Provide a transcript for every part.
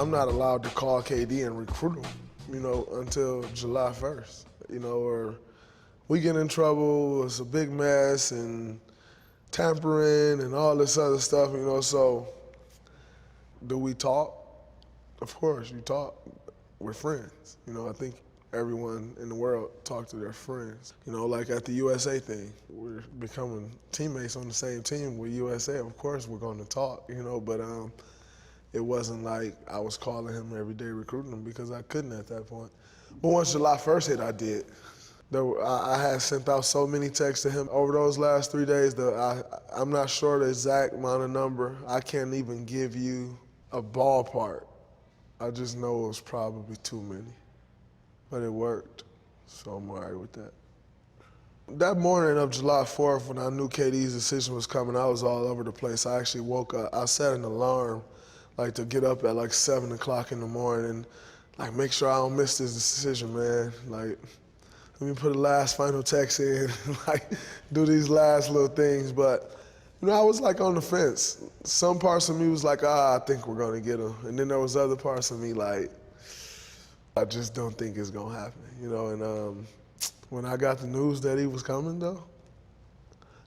I'm not allowed to call KD and recruit him, until July 1st, or we get in trouble, it's a big mess and tampering and all this other stuff, so do we talk? Of course, you talk. We're friends. I think everyone in the world talk to their friends. Like at the USA thing, we're becoming teammates on the same team with USA. Of course, we're going to talk, but it wasn't like I was calling him every day recruiting him because I couldn't at that point. But once July 1st hit, I did. I had sent out so many texts to him over those last 3 days that I'm not sure the exact amount of number. I can't even give you a ballpark. I just know it was probably too many. But it worked, so I'm all right with that. That morning of July 4th, when I knew KD's decision was coming, I was all over the place. I actually woke up. I set an alarm, to get up at 7 o'clock in the morning, make sure I don't miss this decision, man. Let me put a last final text in, do these last little things. But, I was on the fence. Some parts of me was I think we're going to get him. And then there was other parts of me I just don't think it's going to happen, And when I got the news that he was coming, though,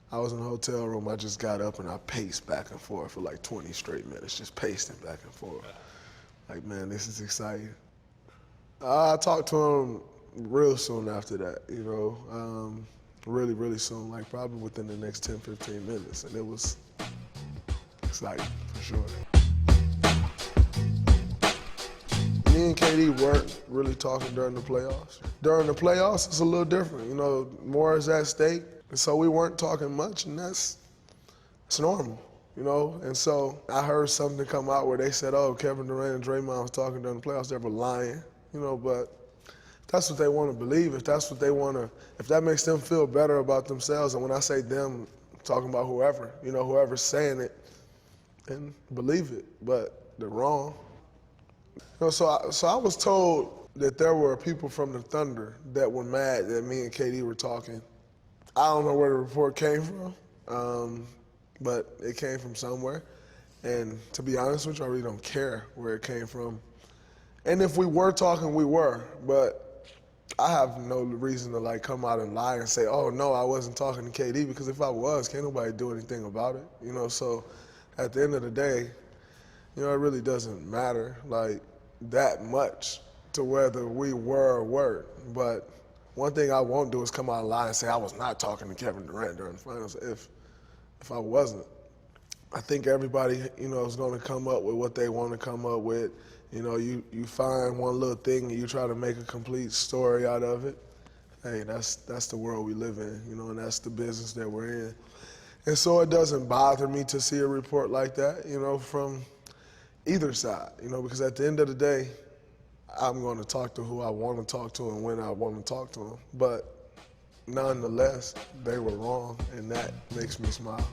I was in a hotel room. I just got up and I paced back and forth for 20 straight minutes, just pacing back and forth. Man, this is exciting. I talked to him real soon after that, really, really soon, probably within the next 10, 15 minutes. And it was exciting, for sure. Me and KD weren't really talking during the playoffs. During the playoffs, it's a little different. More is at stake. And so we weren't talking much, and it's normal, And so I heard something come out where they said, oh, Kevin Durant and Draymond was talking during the playoffs. They were lying, but if that's what they want to believe, if that's what they want to, if that makes them feel better about themselves, and when I say them, I'm talking about whoever, whoever's saying it, and believe it, but they're wrong. So I was told that there were people from the Thunder that were mad that me and KD were talking. I don't know where the report came from, but it came from somewhere. And to be honest with you, I really don't care where it came from. And if we were talking, we were. But I have no reason to come out and lie and say, oh, no, I wasn't talking to KD, because if I was, can't nobody do anything about it. So at the end of the day, it really doesn't matter that much to whether we were or weren't. But one thing I won't do is come out and lie and say I was not talking to Kevin Durant during the finals if I wasn't. I think everybody, is going to come up with what they want to come up with. You find one little thing and you try to make a complete story out of it. Hey, that's the world we live in, and that's the business that we're in. And so it doesn't bother me to see a report like that, from either side, because at the end of the day, I'm going to talk to who I want to talk to and when I want to talk to them. But nonetheless, they were wrong, and that makes me smile.